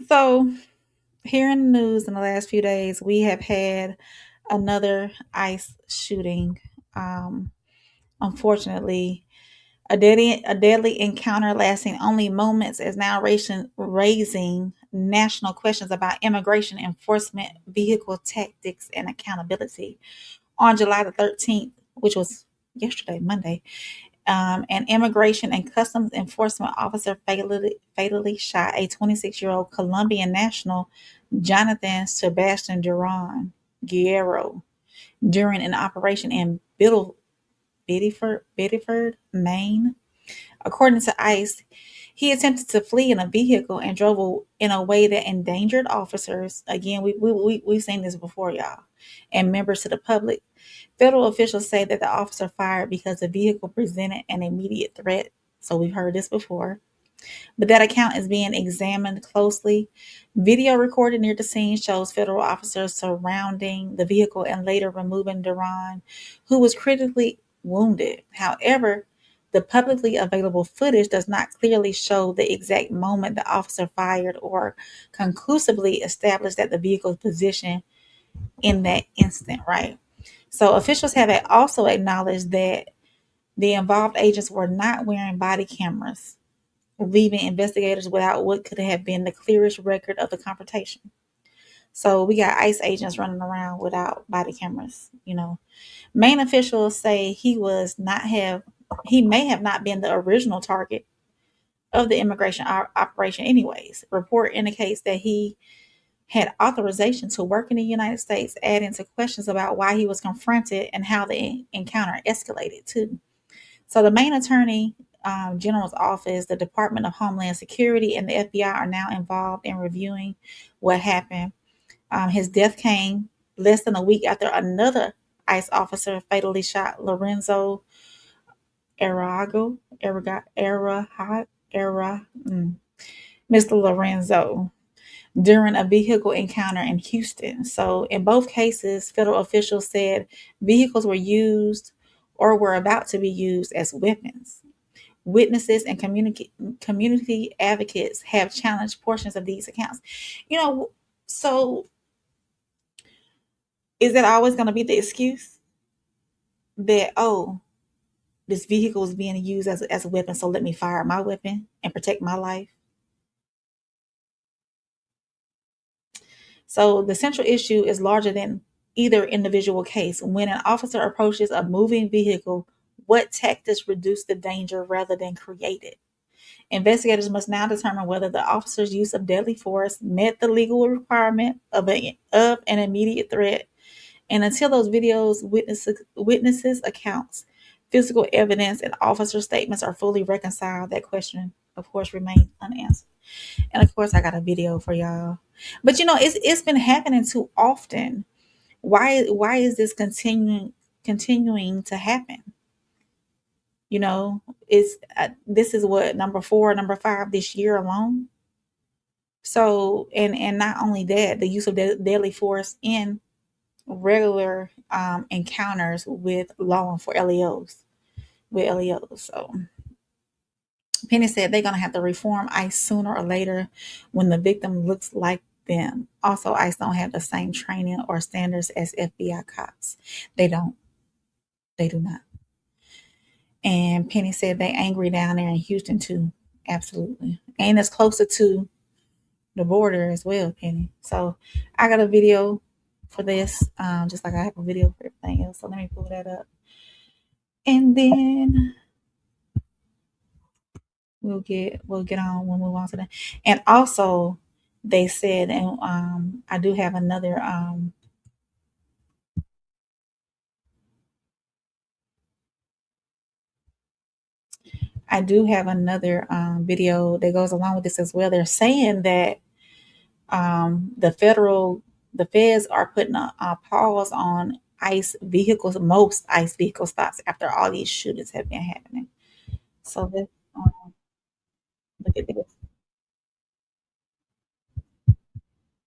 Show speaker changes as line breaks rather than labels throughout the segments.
So, here in the news in the last few days, we have had another ICE shooting. Um, Unfortunately, a deadly encounter lasting only moments is now raising national questions about immigration enforcement, vehicle tactics, and accountability. On July the 13th, which was yesterday, Monday, an immigration and customs enforcement officer fatally shot a 26-year-old Colombian national, Jonathan Sebastian Duran Guerrero, during an operation in Biddeford, Maine. According to ICE, he attempted to flee in a vehicle and drove in a way that endangered officers. Again, we've seen this before, y'all, and members to the public. Federal officials say that the officer fired because the vehicle presented an immediate threat. So we've heard this before. But that account is being examined closely. Video recorded near the scene shows federal officers surrounding the vehicle and later removing Duran, who was critically wounded. However, the publicly available footage does not clearly show the exact moment the officer fired or conclusively establish that the vehicle's position in that instant, right? So officials have also acknowledged that the involved agents were not wearing body cameras, leaving investigators without what could have been the clearest record of the confrontation. So we got ICE agents running around without body cameras. Maine officials say he may have not been the original target of the immigration operation. Anyways, report indicates that he had authorization to work in the United States, adding to questions about why he was confronted and how the encounter escalated too. So the Maine Attorney General's office, the Department of Homeland Security, and the FBI are now involved in reviewing what happened. His death came less than a week after another ICE officer fatally shot Lorenzo Arago, Mr. Lorenzo during a vehicle encounter in Houston. So, in both cases, federal officials said vehicles were used or were about to be used as weapons. Witnesses and community advocates have challenged portions of these accounts. You know, so is that always going to be the excuse that, oh, this vehicle is being used as a weapon, so let me fire my weapon and protect my life? So the central issue is larger than either individual case. When an officer approaches a moving vehicle, what tactics reduce the danger rather than create it? Investigators must now determine whether the officer's use of deadly force met the legal requirement of an immediate threat. And until those videos, witnesses' accounts, physical evidence, and officer statements are fully reconciled, that question, of course, remains unanswered. And of course, I got a video for y'all. But it's been happening too often. Why is this continuing to happen? It's this is what, number 4, number 5 this year alone. So, and not only that, the use of deadly force in regular encounters with law for LEOs with LEOs. So Penny said they're gonna have to reform ICE sooner or later when the victim looks like them. Also, ICE don't have the same training or standards as FBI cops. They don't. They do not. And Penny said they angry down there in Houston too. Absolutely. And it's closer to the border as well, Penny. So I got a video for this, just like I have a video for everything else. So let me pull that up. And then we'll get on, we'll move on to that. And also they said, and I do have another video that goes along with this as well. They're saying that the feds are putting a pause on most ICE vehicle stops after all these shootings have been happening. So let's look at this.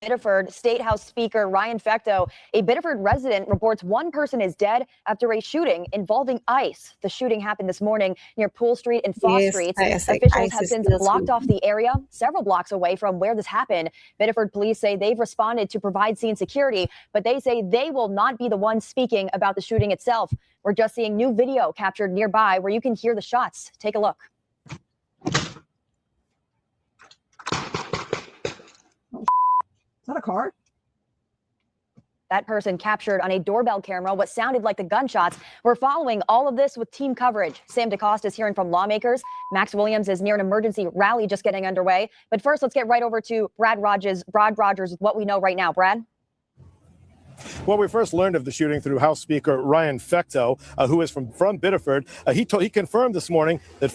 Biddeford State House Speaker Ryan Fecteau, a Biddeford resident, reports one person is dead after a shooting involving ICE. The shooting happened this morning near Poole Street and Foss Streets. Officials have since blocked off the area several blocks away from where this happened. Biddeford police say they've responded to provide scene security, but they say they will not be the ones speaking about the shooting itself. We're just seeing new video captured nearby where you can hear the shots. Take a look.
Is that a car?
That person captured on a doorbell camera what sounded like the gunshots. We're following all of this with team coverage. Sam DeCosta is hearing from lawmakers. Max Williams is near an emergency rally just getting underway. But first, let's get right over to Brad Rogers with what we know right now. Brad?
Well, we first learned of the shooting through House Speaker Ryan Fecteau, who is from Biddeford. He confirmed this morning that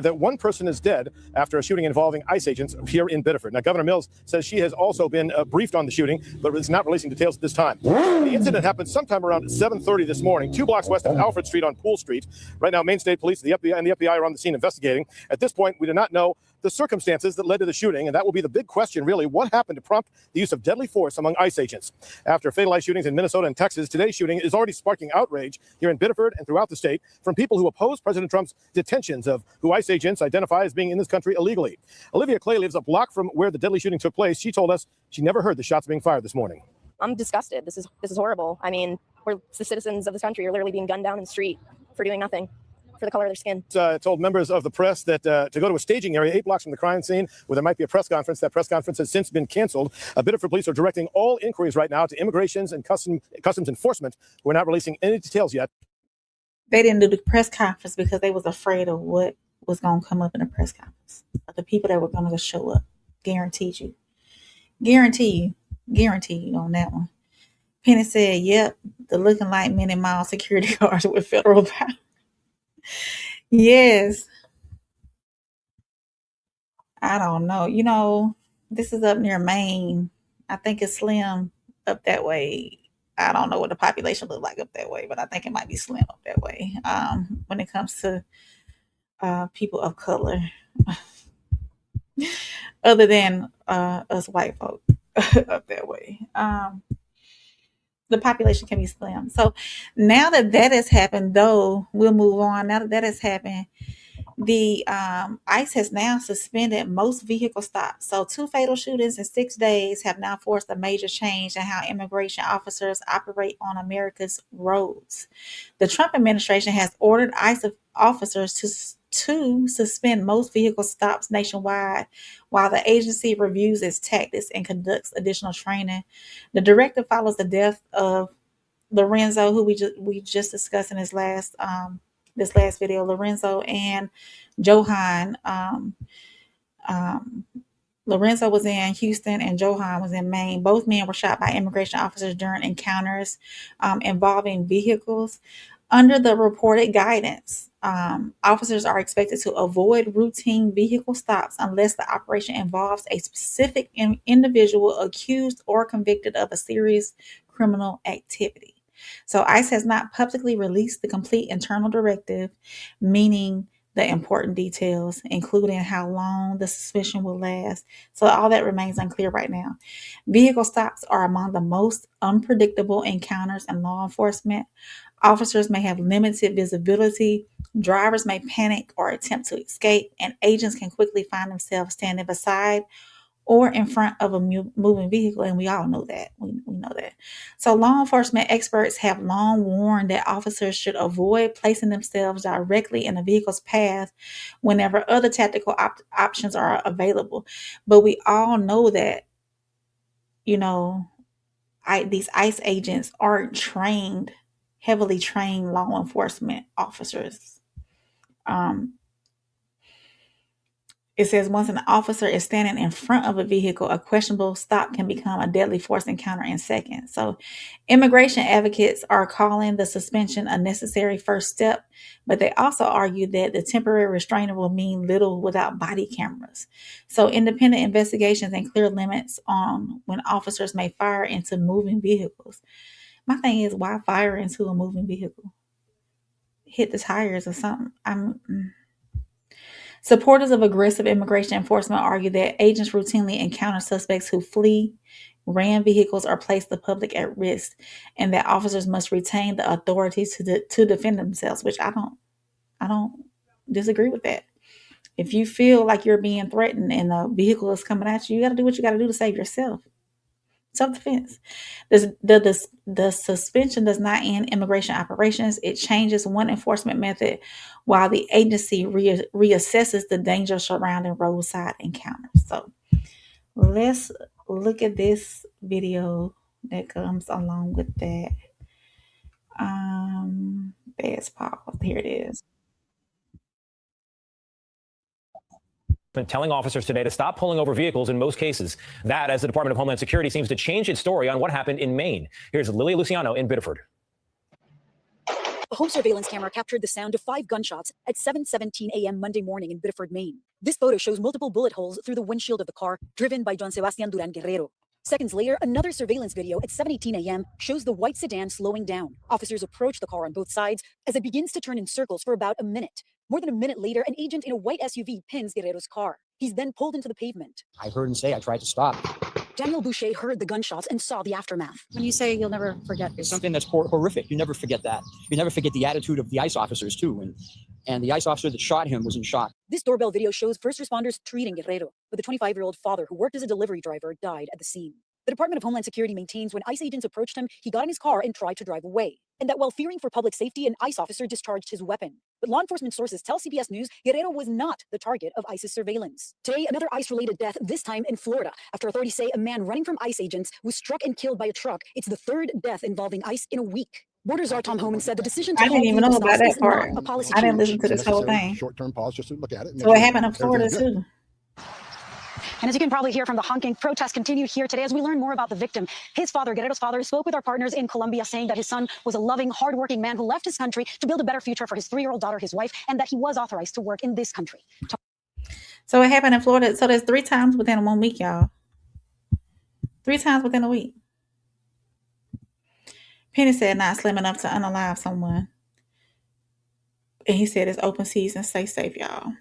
that one person is dead after a shooting involving ICE agents here in Biddeford. Now, Governor Mills says she has also been briefed on the shooting, but is not releasing details at this time. The incident happened sometime around 7:30 this morning, 2 blocks west of Alfred Street on Poole Street. Right now, Maine State Police, the FBI are on the scene investigating. At this point, we do not know the circumstances that led to the shooting, and that will be the big question, really. What happened to prompt the use of deadly force among ICE agents? After fatal ICE shootings in Minnesota and Texas, today's shooting is already sparking outrage here in Biddeford and throughout the state from people who oppose President Trump's detentions of who ICE agents identify as being in this country illegally. Olivia Clay lives a block from where the deadly shooting took place. She told us she never heard the shots being fired this morning.
I'm disgusted. This is horrible. I mean, the citizens of this country are literally being gunned down in the street for doing nothing, for the color of their skin.
Told members of the press that to go to a staging area 8 blocks from the crime scene where there might be a press conference. That press conference has since been canceled. Biddeford police are directing all inquiries right now to immigrations and customs enforcement. We're not releasing any details yet.
They didn't do the press conference because they was afraid of what was going to come up in the press conference. The people that were going to show up. Guaranteed you. Guarantee you on that one. Penny said, yep, the looking like many mile security guards with federal power. Yes. I don't know. This is up near Maine. I think it's slim up that way. I don't know what the population look like up that way, but I think it might be slim up that way. When it comes to people of color, other than us white folk up that way. The population can be slim. So now that has happened, though, we'll move on. Now that has happened, the ICE has now suspended most vehicle stops. So 2 fatal shootings in 6 days have now forced a major change in how immigration officers operate on America's roads. The Trump administration has ordered ICE officers to suspend most vehicle stops nationwide while the agency reviews its tactics and conducts additional training. The directive follows the death of Lorenzo, who we just discussed in this last video. Lorenzo and Johan. Lorenzo was in Houston and Johan was in Maine. Both men were shot by immigration officers during encounters involving vehicles. Under the reported guidance, officers are expected to avoid routine vehicle stops unless the operation involves a specific individual accused or convicted of a serious criminal activity. So ICE has not publicly released the complete internal directive, meaning the important details, including how long the suspension will last. So all that remains unclear right now. Vehicle stops are among the most unpredictable encounters in law enforcement. Officers may have limited visibility, drivers may panic or attempt to escape, and agents can quickly find themselves standing beside or in front of a moving vehicle, and we all know that. We know that. So law enforcement experts have long warned that officers should avoid placing themselves directly in a vehicle's path whenever other tactical options are available. But we all know that, these ICE agents aren't heavily trained law enforcement officers. It says once an officer is standing in front of a vehicle, a questionable stop can become a deadly force encounter in seconds. So immigration advocates are calling the suspension a necessary first step, but they also argue that the temporary restrainer will mean little without body cameras. So independent investigations and clear limits on when officers may fire into moving vehicles. My thing is, why fire into a moving vehicle? Hit the tires or something. Supporters of aggressive immigration enforcement argue that agents routinely encounter suspects who flee, ran vehicles or placed the public at risk, and that officers must retain the authority to defend themselves, which I don't disagree with that. If you feel like you're being threatened and a vehicle is coming at you, you got to do what you got to do to save yourself. Self-defense. The suspension does not end immigration operations. It changes one enforcement method while the agency reassesses the danger surrounding roadside encounters. So let's look at this video that comes along with that. Fast pause. Here it is.
Telling officers today to stop pulling over vehicles in most cases. That, as the Department of Homeland Security seems to change its story on what happened in Maine. Here's Lilia Luciano in Biddeford.
A home surveillance camera captured the sound of 5 gunshots at 7:17 a.m. Monday morning in Biddeford, Maine. This photo shows multiple bullet holes through the windshield of the car driven by Johan Sebastián Durán Guerrero. Seconds later, another surveillance video at 7:18 a.m. shows the white sedan slowing down. Officers approach the car on both sides as it begins to turn in circles for about a minute. More than a minute later, an agent in a white SUV pins Guerrero's car. He's then pulled into the pavement.
I heard him say, I tried to stop.
Daniel Boucher heard the gunshots and saw the aftermath. When you say you'll never forget,
It's something that's horrific. You never forget that. You never forget the attitude of the ICE officers, too. And the ICE officer that shot him was in shock.
This doorbell video shows first responders treating Guerrero, but the 25-year-old father who worked as a delivery driver died at the scene. The Department of Homeland Security maintains when ICE agents approached him, he got in his car and tried to drive away, and that while fearing for public safety, an ICE officer discharged his weapon. But law enforcement sources tell CBS News Guerrero was not the target of ICE's surveillance. Today, another ICE-related death, this time in Florida, after authorities say a man running from ICE agents was struck and killed by a truck. It's the 3rd death involving ICE in a week. Border Czar Tom Homan said the decision to
I didn't even know about that part.
A policy
I didn't
change.
listen to this whole thing.
Short-term pause just to look at it.
So it happened in Florida too.
And as you can probably hear from the honking, protests continue here today as we learn more about the victim. His father, Guerrero's father, spoke with our partners in Colombia, saying that his son was a loving, hardworking man who left his country to build a better future for his 3-year-old daughter, his wife, and that he was authorized to work in this country.
So it happened in Florida. So there's 3 times within 1 week, y'all. 3 times within a week. Penny said not slim enough to unalive someone. And he said it's open season. Stay safe, y'all.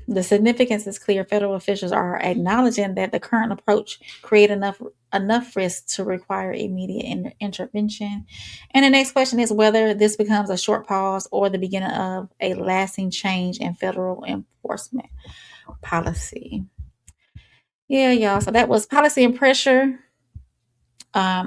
The significance is clear. Federal officials are acknowledging that the current approach creates enough risk to require immediate intervention. And the next question is whether this becomes a short pause or the beginning of a lasting change in federal enforcement policy. Yeah, y'all. So that was policy and pressure.